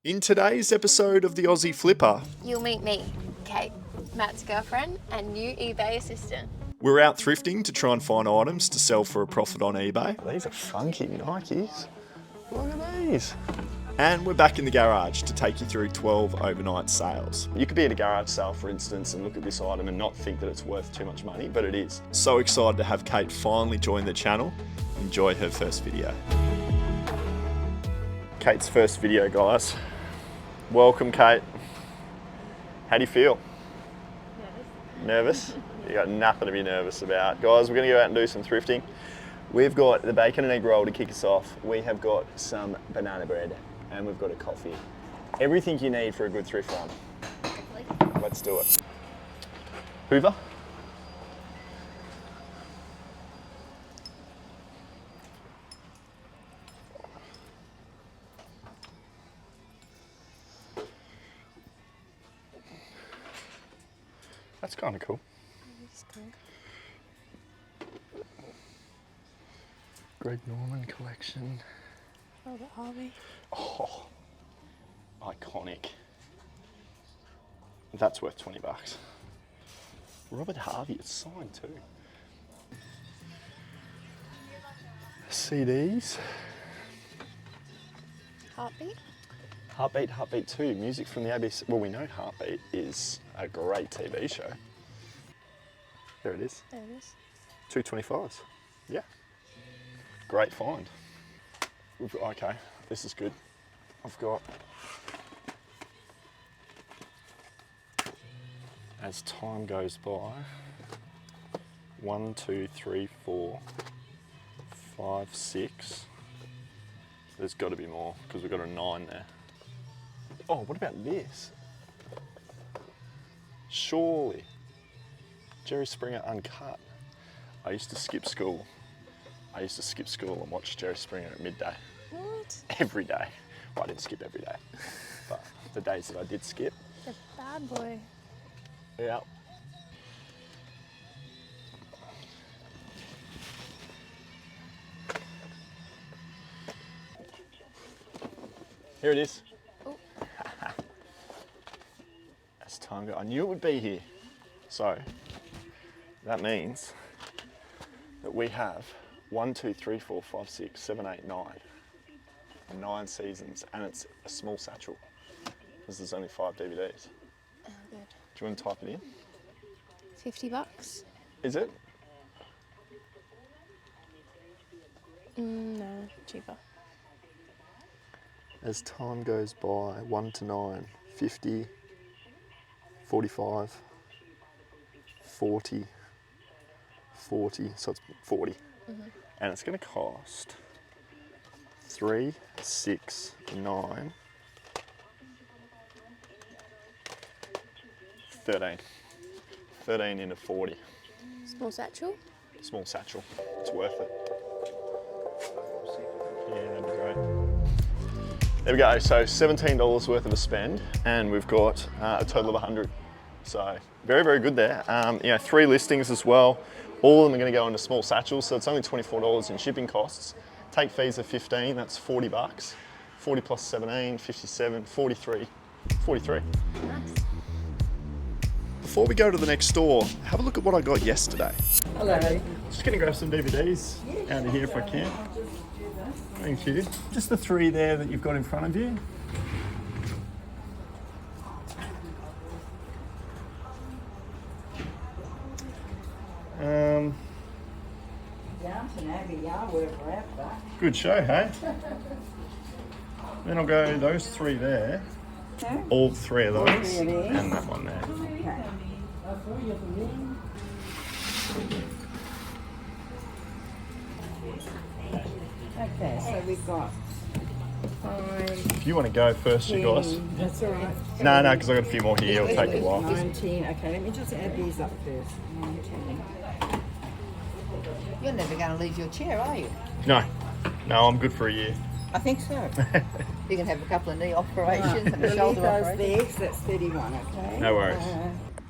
In today's episode of the Aussie Flipper, You'll meet me, Kate, Matt's girlfriend and new eBay assistant. we're out thrifting to try and find items to sell for a profit on eBay. These are funky Nikes. Look at these. And we're back in the garage to take you through 12 overnight sales. You could be at a garage sale, for instance, and look at this item and not think that it's worth too much money, but it is. So excited to have Kate finally join the channel. Enjoy her first video. Kate's first video, guys. Welcome, Kate. How do you feel? Nervous? You got nothing to be nervous about. Guys, we're gonna go out and do some thrifting. We've got the bacon and egg roll to kick us off. We have got some banana bread and we've got a coffee. Everything you need for a good thrift run. Let's do it. Hoover. That's kind of cool. Greg Norman collection. Robert Harvey. Oh, iconic. That's worth 20 bucks. Robert Harvey, it's signed too. CDs. Heartbeat. Heartbeat 2, music from the ABC. Well, we know Heartbeat is a great TV show. There it is. There it is. 225s. Yeah. Great find. Okay, this is good. I've got, as time goes by, 1, 2, 3, 4, 5, 6. There's got to be more because we've got a 9 there. Oh, what about this? Surely. Jerry Springer Uncut. I used to skip school and watch Jerry Springer at midday. What? Every day. Well, I didn't skip every day, but the days that I did skip. The bad boy. Yeah. Here it is. Oh. As time goes, I knew it would be here. So that means that we have 1, 2, 3, 4, 5, 6, 7, 8, 9. 9 seasons, and it's a small satchel because there's only 5 DVDs. Oh, good. Do you want to type it in? 50 bucks? Is it? No, cheaper. As time goes by, 1 to 9, 50, 45, 40, 40, so it's 40. And it's going to cost 3, 6, 9, 13. 13 into 40. Small satchel? Small satchel. It's worth it. Yeah, that'd be great. There we go. So $17 worth of a spend, and we've got a total of 100. So very, very good there. 3 listings as well. All of them are going to go into small satchels, so it's only $24 in shipping costs. Take fees of 15, that's 40 bucks. 40 plus 17, 57, 43. 43. Nice. Before we go to the next store, have a look at what I got yesterday. Hello. Just going to grab some DVDs out of here if I can. Thank you. Just the 3 there that you've got in front of you. Good show, hey? Then I'll go those 3 there. All 3 of those. And that one there. Okay, so we've got 5, If you want to go first, you guys. that's all right. No, because I've got a few more here. It'll take a while. 19, okay, let me just add these up first. 19. You're never going to leave your chair, are you? No, I'm good for a year. I think so. You can have a couple of knee operations and a We'll leave shoulder those operation. there, 'cause that's 31, okay? No worries.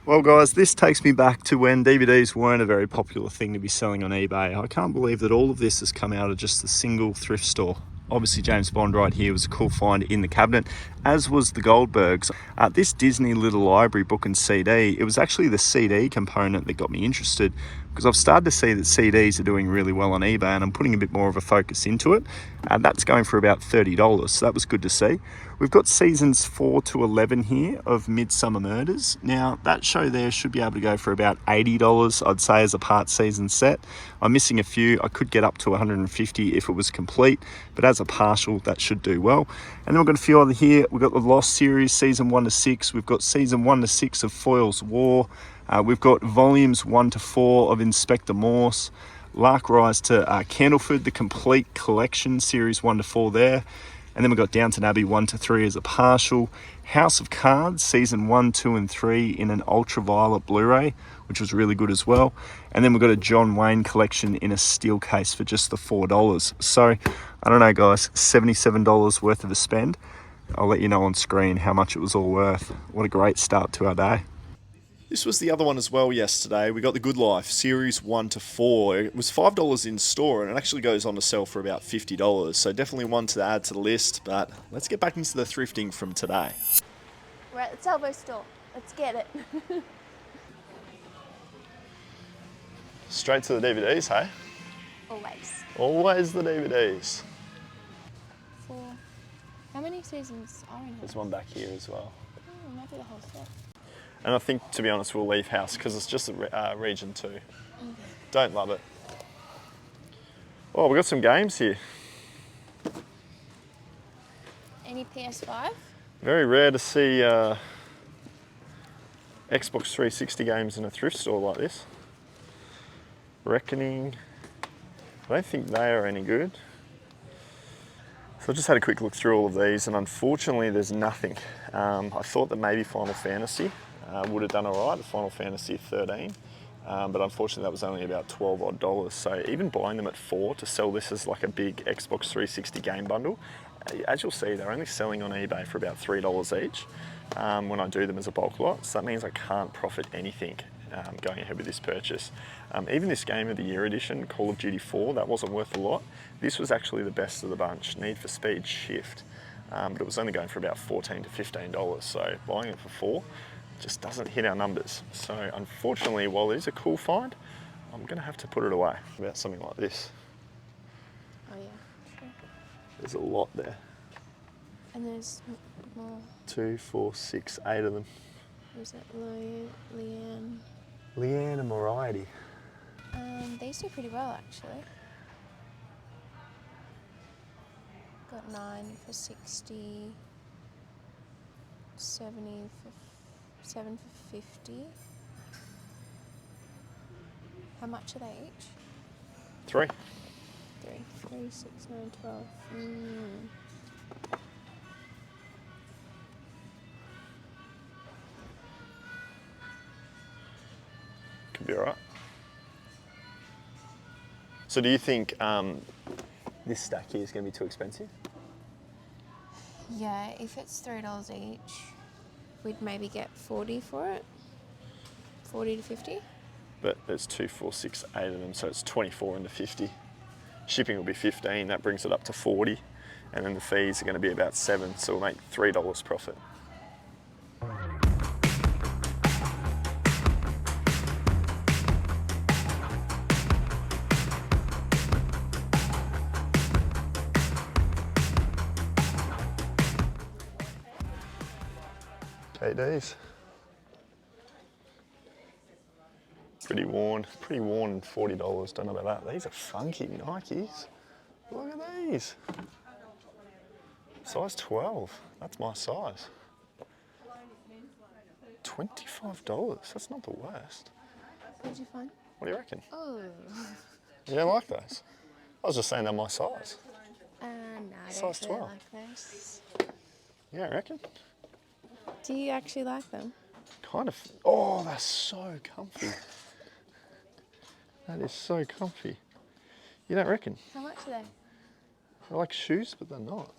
Well guys, this takes me back to when DVDs weren't a very popular thing to be selling on eBay. I can't believe that all of this has come out of just a single thrift store. Obviously James Bond right here was a cool find in the cabinet, as was the Goldbergs. This Disney Little Library book and CD, it was actually the CD component that got me interested, because I've started to see that CDs are doing really well on eBay, and I'm putting a bit more of a focus into it. And that's going for about $30, so that was good to see. We've got seasons 4 to 11 here of Midsummer Murders. Now, that show there should be able to go for about $80, I'd say, as a part season set. I'm missing a few. I could get up to $150 if it was complete, but as a partial, that should do well. And then we've got a few other here. We've got the Lost series, season 1 to 6. We've got season 1 to 6 of Foyle's War. We've got volumes 1 to 4 of Inspector Morse. Lark Rise to Candleford, the complete collection, series 1 to 4 there. And then we've got Downton Abbey 1 to 3 as a partial. House of Cards, season 1, 2, and 3 in an ultraviolet Blu-ray, which was really good as well. And then we've got a John Wayne collection in a steel case for just the $4. So, I don't know, guys, $77 worth of a spend. I'll let you know on screen how much it was all worth. What a great start to our day. This was the other one as well yesterday. We got The Good Life, series 1 to 4. It was $5 in store, and it actually goes on to sell for about $50. So definitely one to add to the list, but let's get back into the thrifting from today. We're at the Salvo store. Let's get it. Straight to the DVDs, hey? Always. Always the DVDs. How many seasons are in here? There's one back here as well. Oh, maybe the whole set. And I think, to be honest, we'll leave house because it's just a region 2. Don't love it. Oh, we've got some games here. Any PS5? Very rare to see Xbox 360 games in a thrift store like this. Reckoning. I don't think they are any good. So I just had a quick look through all of these, and unfortunately there's nothing. I thought that maybe Final Fantasy would have done all right, the Final Fantasy 13, but unfortunately that was only about $12 odd. So even buying them at $4 to sell this as like a big Xbox 360 game bundle, as you'll see, they're only selling on eBay for about $3 each when I do them as a bulk lot. So that means I can't profit anything going ahead with this purchase. Even this Game of the Year edition, Call of Duty 4, that wasn't worth a lot. This was actually the best of the bunch, Need for Speed Shift, but it was only going for about $14 to $15. So buying it for $4 just doesn't hit our numbers. So unfortunately, while it is a cool find, I'm gonna have to put it away about something like this. Oh yeah, sure. There's a lot there. And there's more. 2, 4, 6, 8 of them. Is it Leanne? Leanne and Variety. These do pretty well actually. Got 9 for 60, 70 for 7 for 50. How much are they each? 3. 3, 6, 9, 12. Could be all right. So do you think this stack here is going to be too expensive? Yeah, if it's $3 each, we'd maybe get 40 for it. 40 to 50. But there's 2, 4, 6, 8 of them, so it's 24 into 50. Shipping will be 15, that brings it up to 40. And then the fees are going to be about 7, so we'll make $3 profit. KDs. Pretty worn and $40, don't know about that. These are funky Nikes. Look at these. Size 12, that's my size. $25, that's not the worst. What did you find? What do you reckon? Oh. You don't like those? I was just saying they're my size. No, I don't Size really 12. like those. You don't reckon? Do you actually like them? Kind of. Oh, that's so comfy. That is so comfy. You don't reckon? How much are they? They're like shoes, but they're not.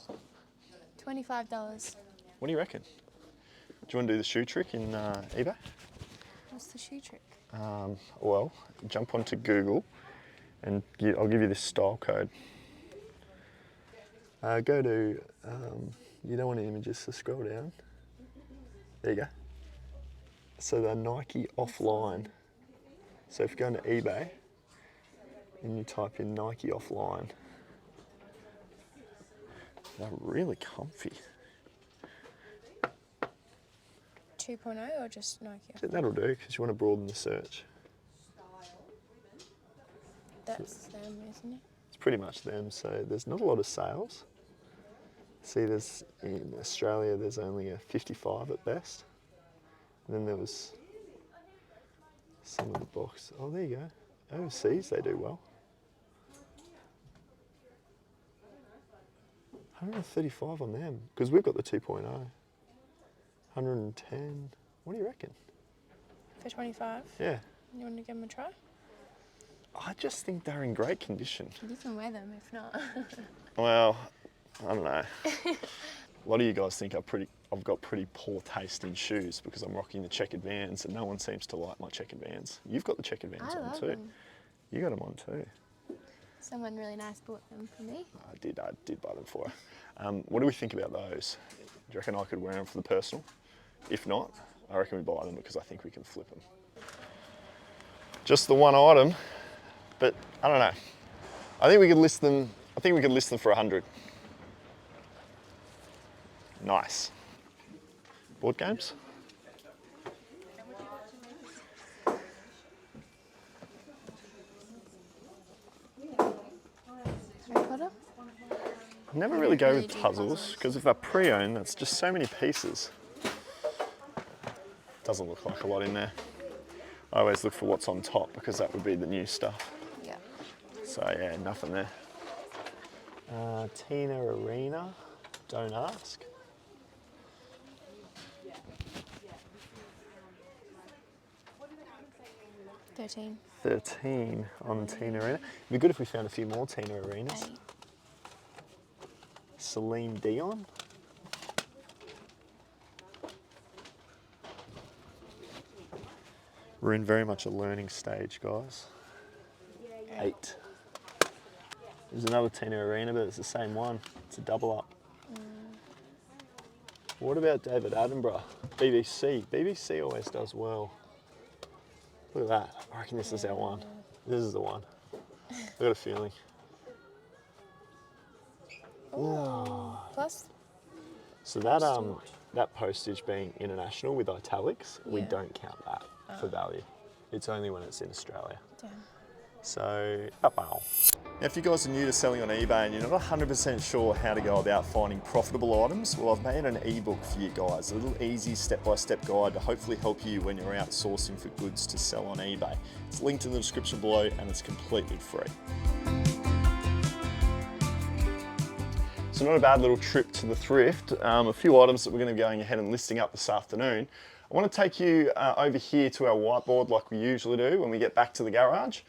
$25. What do you reckon? Do you want to do the shoe trick in eBay? What's the shoe trick? Well, jump onto Google and I'll give you this style code. Go to You don't want images to scroll down. There you go. So they're Nike offline. So if you go into eBay and you type in Nike offline, they're really comfy. 2.0 or just Nike? That'll do, because you want to broaden the search. That's them, isn't it? It's pretty much them, so there's not a lot of sales. See, there's in Australia, there's only a 55 at best. And then there was some of the box. Oh, there you go. Overseas, they do well. 135 on them, because we've got the 2.0. 110. What do you reckon? For 25? Yeah. You want to give them a try? I just think they're in great condition. You can wear them if not. Well, I don't know. A lot of you guys think I've got pretty poor taste in shoes because I'm rocking the checkered Vans, and no one seems to like my checkered Vans. You've got the checkered Vans I on love too. them. You got them on too. Someone really nice bought them for me. I did buy them for her. What do we think about those? Do you reckon I could wear them for the personal? If not, I reckon we buy them because I think we can flip them. Just the one item, but I don't know. I think we could list them. I think we could list them for 100. Nice. Board games? Harry Potter? I never really go really with do puzzles puzzles. because if they're pre-owned, that's just so many pieces. Doesn't look like a lot in there. I always look for what's on top because that would be the new stuff. Yeah. So yeah, nothing there. Tina Arena, don't ask. $13. 13 on Tina Arena. It'd be good if we found a few more Tina Arenas. 8. Celine Dion. We're in very much a learning stage, guys. 8. There's another Tina Arena, but it's the same one. It's a double up. What about David Attenborough? BBC. BBC always does well. Look at that. I reckon this is our one. This is the one. I've got a feeling. Plus, So that postage being international with italics, we Yeah. don't count that for value. It's only when it's in Australia. damn. So, wow. Now, if you guys are new to selling on eBay and you're not 100% sure how to go about finding profitable items, well, I've made an ebook for you guys, a little easy step-by-step guide to hopefully help you when you're out sourcing for goods to sell on eBay. It's linked in the description below and it's completely free. So not a bad little trip to the thrift. A few items that we're going to be going ahead and listing up this afternoon. I want to take you over here to our whiteboard like we usually do when we get back to the garage.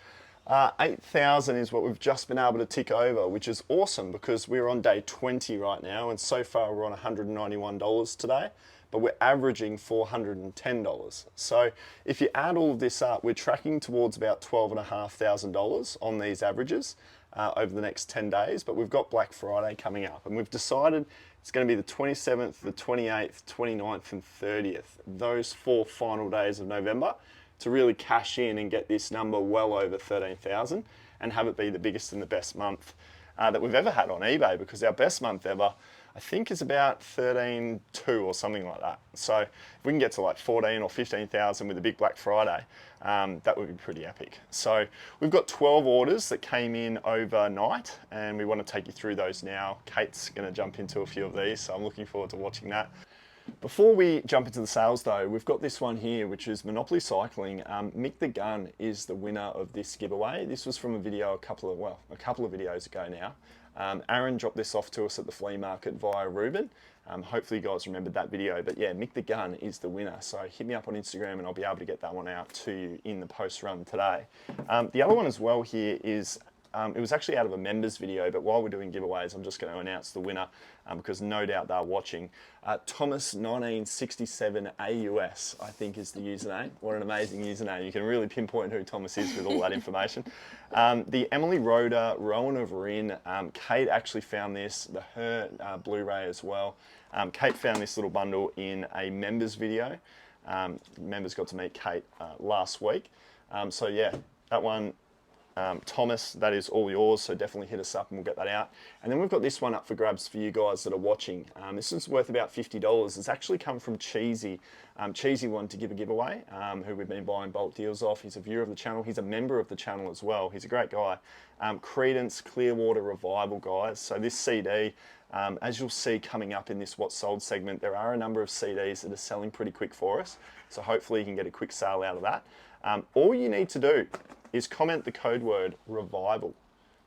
8,000 is what we've just been able to tick over, which is awesome because we're on day 20 right now, and so far we're on $191 today, but we're averaging $410. So if you add all of this up, we're tracking towards about $12,500 on these averages over the next 10 days, but we've got Black Friday coming up, and we've decided it's going to be the 27th, the 28th, 29th, and 30th, those 4 final days of November, to really cash in and get this number well over 13,000 and have it be the biggest and the best month that we've ever had on eBay, because our best month ever, I think, is about 13.2 or something like that. So if we can get to like 14 or 15,000 with a big Black Friday, that would be pretty epic. So we've got 12 orders that came in overnight, and we want to take you through those now. Kate's going to jump into a few of these, so I'm looking forward to watching that. Before we jump into the sales though, we've got this one here, which is Monopoly Cycling. Mick the Gun is the winner of this giveaway. This was from a video a couple of videos ago now. Aaron dropped this off to us at the flea market via Ruben. Hopefully you guys remembered that video, but yeah, Mick the Gun is the winner. So hit me up on Instagram and I'll be able to get that one out to you in the post run today. The other one as well here is it was actually out of a members video, but while we're doing giveaways, I'm just going to announce the winner because no doubt they're watching. Thomas1967AUS, I think is the username. What an amazing username. You can really pinpoint who Thomas is with all that information. The Emily Roder, Rowan of Rin, Kate actually found this, her Blu-ray as well. Kate found this little bundle in a members video. Members got to meet Kate last week. So yeah, that one, Thomas, that is all yours, so definitely hit us up and we'll get that out. And then we've got this one up for grabs for you guys that are watching. This is worth about $50. It's actually come from Cheesy. Cheesy wanted to give a giveaway, who we've been buying bulk deals off. He's a viewer of the channel. He's a member of the channel as well. He's a great guy. Creedence Clearwater Revival, guys. So this CD, as you'll see coming up in this What's Sold segment, there are a number of CDs that are selling pretty quick for us. So hopefully you can get a quick sale out of that. All you need to do is comment the code word revival.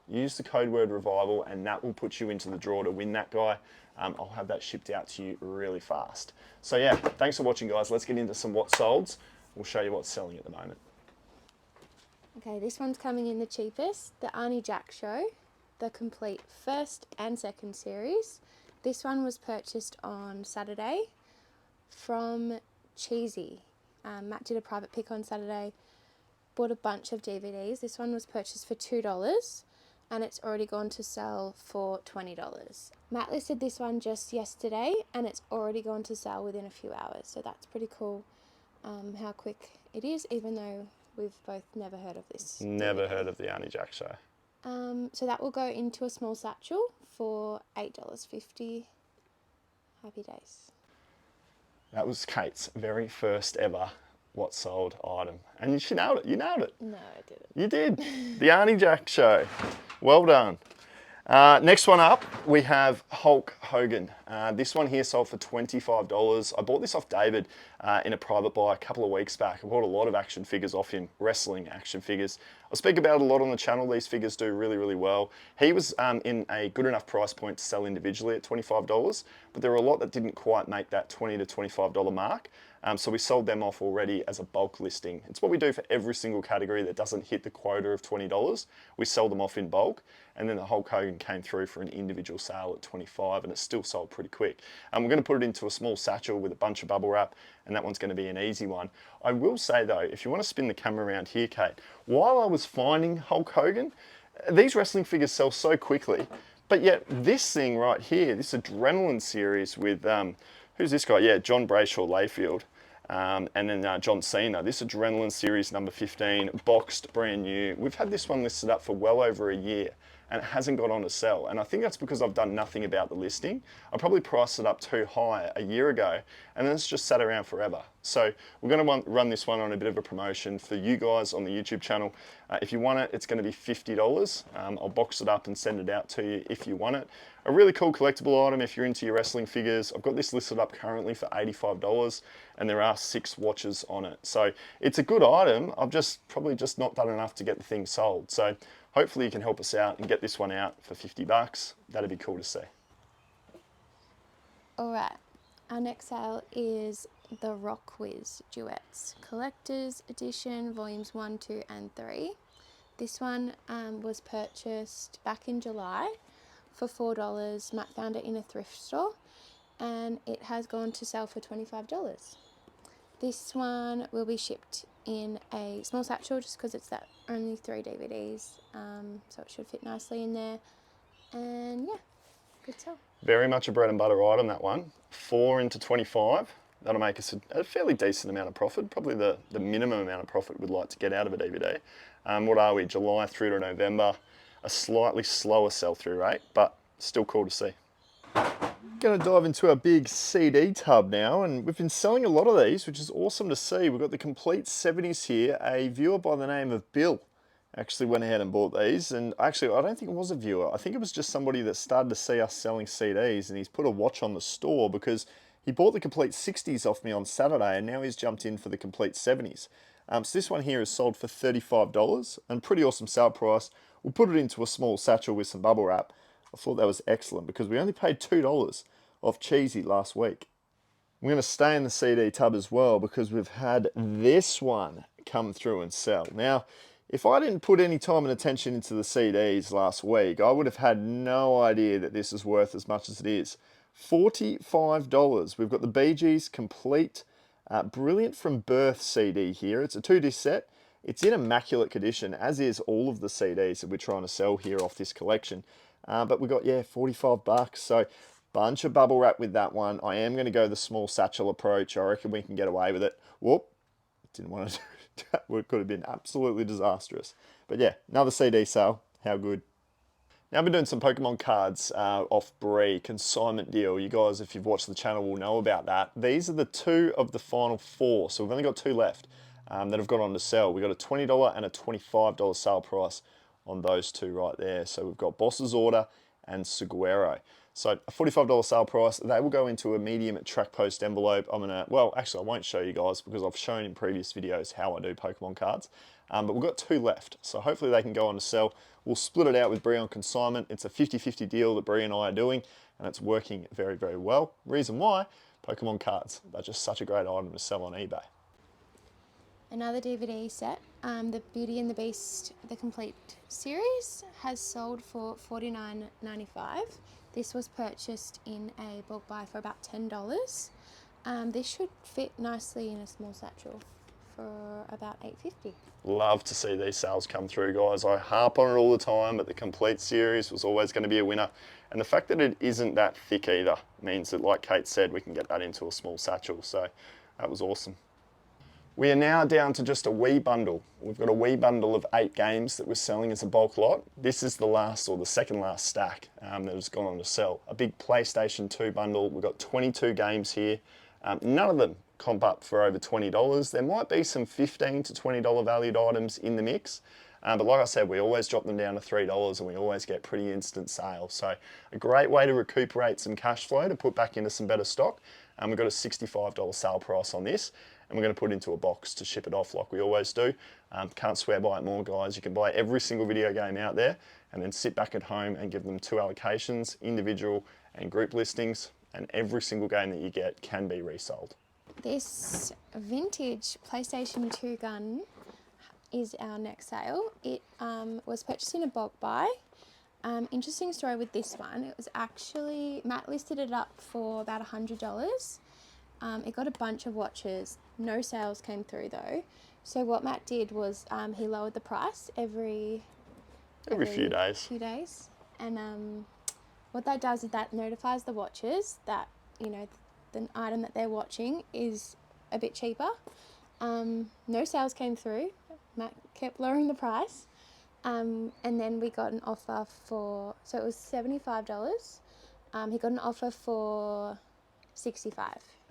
Use the code word revival and that will put you into the draw to win that guy. I'll have that shipped out to you really fast. So yeah, thanks for watching, guys. Let's get into some What's Solds. We'll show you what's selling at the moment. Okay, this one's coming in the cheapest, the Arnie Jack Show, the complete first and second series. This one was purchased on Saturday from Cheesy. Matt did a private pick on Saturday, bought a bunch of DVDs. This one was purchased for $2 and it's already gone to sell for $20. Matt listed this one just yesterday and it's already gone to sell within a few hours. So that's pretty cool how quick it is, even though we've both never heard of this. Never heard of the Arnie Jack Show. So that will go into a small satchel for $8.50. Happy days. That was Kate's very first ever What's Sold item. And she nailed it. You nailed it. No, I didn't. You did. The Arnie Jack Show. Well done. Next one up, we have Hulk Hogan. This one here sold for $25. I bought this off David in a private buy a couple of weeks back. I bought a lot of action figures off him, wrestling action figures. I'll speak about it a lot on the channel. These figures do really, really well. He was in a good enough price point to sell individually at $25, but there were a lot that didn't quite make that $20 to $25 mark. So we sold them off already as a bulk listing. It's what we do for every single category that doesn't hit the quota of $20. We sell them off in bulk, and then the Hulk Hogan came through for an individual sale at $25, and it still sold pretty quick. We're going to put it into a small satchel with a bunch of bubble wrap, and that one's going to be an easy one. I will say though, if you want to spin the camera around here, Kate, while I was finding Hulk Hogan, these wrestling figures sell so quickly, but yet this thing right here, this Adrenaline series with, who's this guy? Yeah, John Brayshaw Layfield. And then John Cena. This Adrenaline series number 15, boxed, brand new. We've had this one listed up for well over a year and it hasn't got on to sell. And I think that's because I've done nothing about the listing. I probably priced it up too high a year ago and then it's just sat around forever. So we're going to run this one on a bit of a promotion for you guys on the YouTube channel. If you want it, it's going to be $50. I'll box it up and send it out to you if you want it. A really cool collectible item if you're into your wrestling figures. I've got this listed up currently for $85 and there are 6 watches on it. So it's a good item. I've probably just not done enough to get the thing sold. So hopefully you can help us out and get this one out for $50. That'd be cool to see. All right, our next sale is the Rock Quiz Duets Collector's Edition, Volumes 1, 2, and 3. This one was purchased back in July for $4. Matt found it in a thrift store and it has gone to sell for $25. This one will be shipped in a small satchel just because it's that only 3 DVDs, so it should fit nicely in there. And yeah, good sell. Very much a bread and butter item, that one. 4 into 25. That'll make us a fairly decent amount of profit, probably the minimum amount of profit we'd like to get out of a DVD. What are we, July through to November? A slightly slower sell-through rate, but still cool to see. Going to dive into our big CD tub now, and we've been selling a lot of these, which is awesome to see. We've got the complete 70s here. A viewer by the name of Bill actually went ahead and bought these, and actually I don't think it was a viewer. I think it was just somebody that started to see us selling CDs, and he's put a watch on the store because he bought the complete 60s off me on Saturday, and now he's jumped in for the complete 70s. So this one here is sold for $35, and pretty awesome sale price. We'll put it into a small satchel with some bubble wrap. I thought that was excellent because we only paid $2 off Cheesy last week. We're going to stay in the CD tub as well because we've had this one come through and sell. Now, If I didn't put any time and attention into the CDs last week, I would have had no idea that this is worth as much as it is. $45. We've got the Bee Gees Complete Brilliant from Birth CD here. It's a 2-disc set. It's in immaculate condition, as is all of the CDs that we're trying to sell here off this collection. But we got, yeah, 45 bucks. So bunch of bubble wrap with that one. I am going to go the small satchel approach. I reckon we can get away with it. Whoop. Didn't want to do that. It could have been absolutely disastrous. But yeah, another CD sale. How good. Now I've been doing some Pokemon cards off Bree, consignment deal. You guys, if you've watched the channel, will know about that. These are the 2 of the final 4, so we've only got 2 left that have got on to sell. We've got a $20 and a $25 sale price on those 2 right there. So we've got Boss's Order and Seguero. So a $45 sale price. They will go into a medium track post envelope. I'm gonna, well, actually I won't show you guys because I've shown in previous videos how I do Pokemon cards. But we've got 2 left, so hopefully they can go on to sell. We'll split it out with Bree on consignment. It's a 50-50 deal that Bree and I are doing, and it's working very, very well. Reason why, Pokemon cards. They're just such a great item to sell on eBay. Another DVD set, the Beauty and the Beast, the complete series, has sold for $49.95. This was purchased in a bulk buy for about $10. This should fit nicely in a small satchel for about $8.50. Love to see these sales come through, guys. I harp on it all the time, but the complete series was always going to be a winner. And the fact that it isn't that thick either means that, like Kate said, we can get that into a small satchel. So that was awesome. We are now down to just a wee bundle. We've got a wee bundle of 8 games that we're selling as a bulk lot. This is the last, or the second last stack that has gone on to sell. A big PlayStation 2 bundle. We've got 22 games here. None of them comp up for over $20. There might be some $15 to $20 valued items in the mix. But like I said, we always drop them down to $3 and we always get pretty instant sales. So a great way to recuperate some cash flow to put back into some better stock. We've got a $65 sale price on this, and we're going to put it into a box to ship it off like we always do. Can't swear by it more, guys. You can buy every single video game out there and then sit back at home and give them 2 allocations, individual and group listings, and every single game that you get can be resold. This vintage PlayStation 2 gun is our next sale. It was purchased in a bulk buy. Interesting story with this one. It was actually, Matt listed it up for about $100. It got a bunch of watches. No sales came through though. So what Matt did was he lowered the price every few days. And what that does is that notifies the watchers that, you know, the item that they're watching is a bit cheaper. No sales came through. Matt kept lowering the price. And then we got an offer for, so it was $75. He got an offer for $65.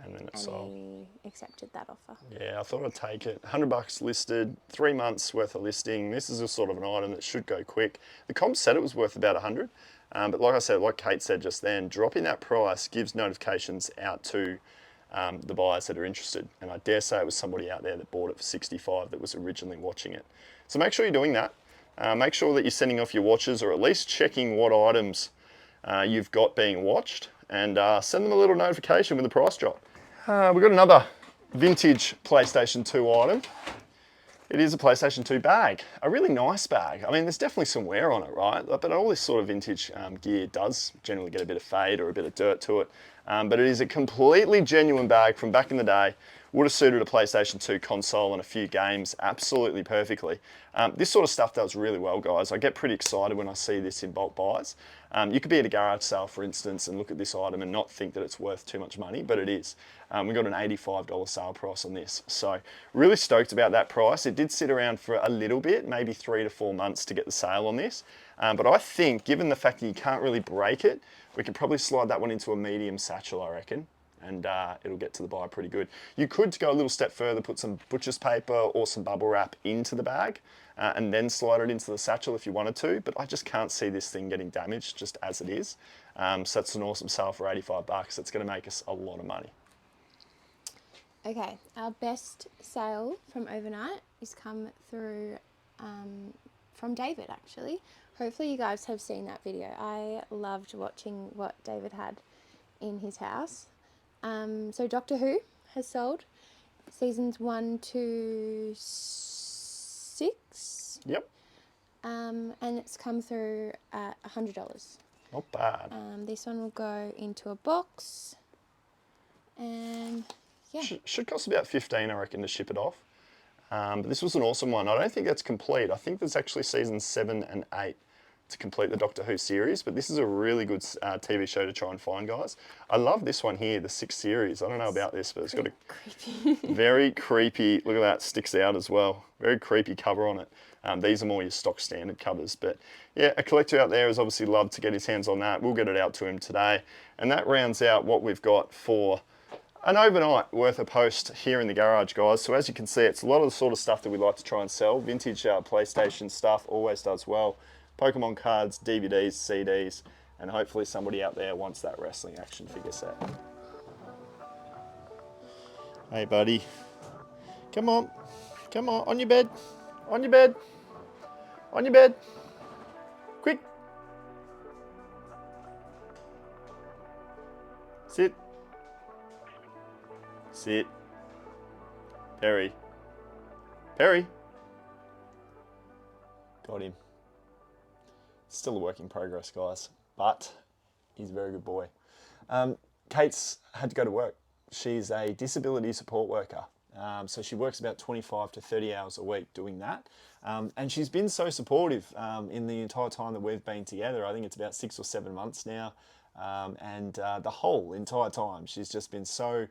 And then it sold. He accepted that offer. Yeah, I thought I'd take it. $100 listed, 3 months worth of listing. This is a sort of an item that should go quick. The comp said it was worth about 100, but like I said, like Kate said just then, dropping that price gives notifications out to the buyers that are interested. And I dare say it was somebody out there that bought it for 65 that was originally watching it. So make sure you're doing that. Make sure that you're sending off your watches, or at least checking what items you've got being watched, and send them a little notification with the price drop. We've got another vintage PlayStation 2 item. It is a PlayStation 2 bag, a really nice bag. I mean, there's definitely some wear on it, right? But all this sort of vintage gear does generally get a bit of fade or a bit of dirt to it. But it is a completely genuine bag from back in the day. Would have suited a PlayStation 2 console and a few games absolutely perfectly. This sort of stuff does really well, guys. I get pretty excited when I see this in bulk buys. You could be at a garage sale, for instance, and look at this item and not think that it's worth too much money, but it is. We got an $85 sale price on this. So really stoked about that price. It did sit around for a little bit, maybe 3 to 4 months to get the sale on this. But I think, given the fact that you can't really break it, we could probably slide that one into a medium satchel, I reckon. And it'll get to the buyer pretty good. You could go a little step further, put some butcher's paper or some bubble wrap into the bag and then slide it into the satchel if you wanted to, but I just can't see this thing getting damaged just as it is. So that's an awesome sale for 85 bucks. It's gonna make us a lot of money. Okay, our best sale from overnight is come through from David, actually. Hopefully you guys have seen that video. I loved watching what David had in his house. So Doctor Who has sold seasons 1 to 6. Yep. And it's come through at $100. Not bad. This one will go into a box, and yeah. Should cost about 15, I reckon, to ship it off. But this was an awesome one. I don't think that's complete. I think there's actually seasons 7 and 8 to complete the Doctor Who series, but this is a really good TV show to try and find, guys. I love this one here, the 6th series. I don't know about this, but it's got a Creepy. very creepy, look at that, sticks out as well. Very creepy cover on it. These are more your stock standard covers, but yeah, a collector out there has obviously loved to get his hands on that. We'll get it out to him today. And that rounds out what we've got for an overnight worth of post here in the garage, guys. So as you can see, it's a lot of the sort of stuff that we like to try and sell. Vintage PlayStation stuff always does well. Pokemon cards, DVDs, CDs, and hopefully somebody out there wants that wrestling action figure set. Hey, buddy. Come on. Come on. On your bed. On your bed. On your bed. Quick. Sit. Sit. Perry. Perry. Got him. Still a work in progress, guys, but he's a very good boy. Kate's had to go to work. She's a disability support worker. So she works about 25 to 30 hours a week doing that. And she's been so supportive in the entire time that we've been together. I think it's about 6 or 7 months now. The whole entire time, she's just been so,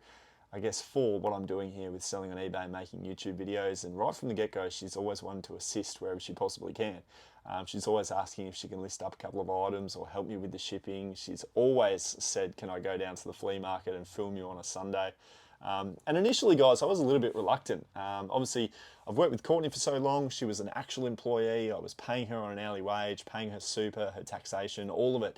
I guess, for what I'm doing here with selling on eBay and making YouTube videos. And right from the get-go, she's always wanted to assist wherever she possibly can. She's always asking if she can list up a couple of items or help me with the shipping. She's always said, can I go down to the flea market and film you on a Sunday? And initially, guys, I was a little bit reluctant. Obviously, I've worked with Courtney for so long. She was an actual employee. I was paying her on an hourly wage, paying her super, her taxation, all of it.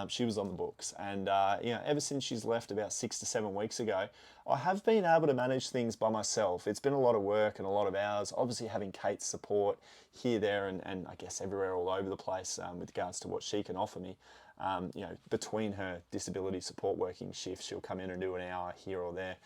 She was on the books. And, ever since she's left about 6 to 7 weeks ago, I have been able to manage things by myself. It's been a lot of work and a lot of hours. Obviously, having Kate's support here, there, and I guess everywhere all over the place with regards to what she can offer me. Between her disability support working shifts, she'll come in and do an hour here or there.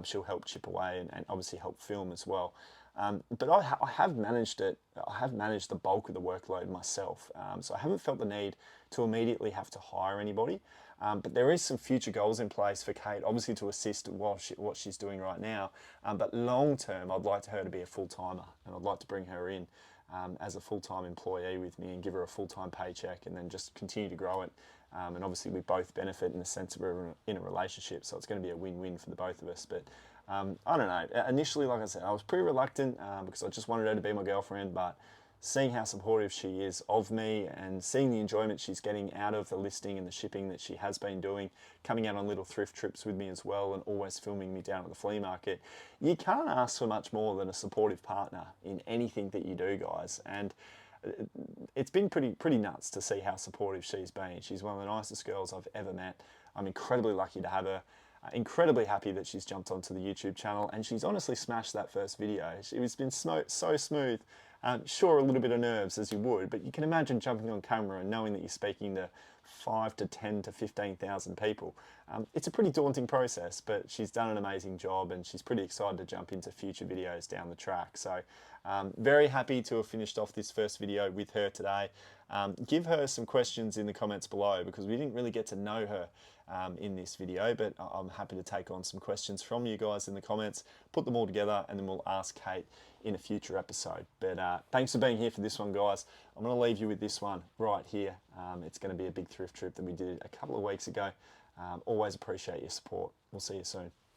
She'll help chip away and obviously help film as well. But I have managed it. I have managed the bulk of the workload myself. So I haven't felt the need to immediately have to hire anybody. But there is some future goals in place for Kate, obviously to assist what she's doing right now. But long term, I'd like her to be a full-timer, and I'd like to bring her in as a full-time employee with me and give her a full-time paycheck and then just continue to grow it. And obviously we both benefit in the sense of we're in a relationship, so it's going to be a win-win for the both of us. But I don't know, initially, like I said, I was pretty reluctant because I just wanted her to be my girlfriend, but seeing how supportive she is of me and seeing the enjoyment she's getting out of the listing and the shipping that she has been doing, coming out on little thrift trips with me as well and always filming me down at the flea market, you can't ask for much more than a supportive partner in anything that you do, guys. And it's been pretty nuts to see how supportive she's been. She's one of the nicest girls I've ever met. I'm incredibly lucky to have her. Incredibly happy that she's jumped onto the YouTube channel, and she's honestly smashed that first video. It's been so smooth. Sure, a little bit of nerves as you would, but you can imagine jumping on camera and knowing that you're speaking to 5 to 10 to 15,000 people. It's a pretty daunting process, but she's done an amazing job, and she's pretty excited to jump into future videos down the track. So very happy to have finished off this first video with her today. Give her some questions in the comments below because we didn't really get to know her in this video, but I'm happy to take on some questions from you guys in the comments, put them all together, and then we'll ask Kate in a future episode. But thanks for being here for this one, guys. I'm going to leave you with this one right here. It's going to be a big thrift trip that we did a couple of weeks ago. Always appreciate your support. We'll see you soon.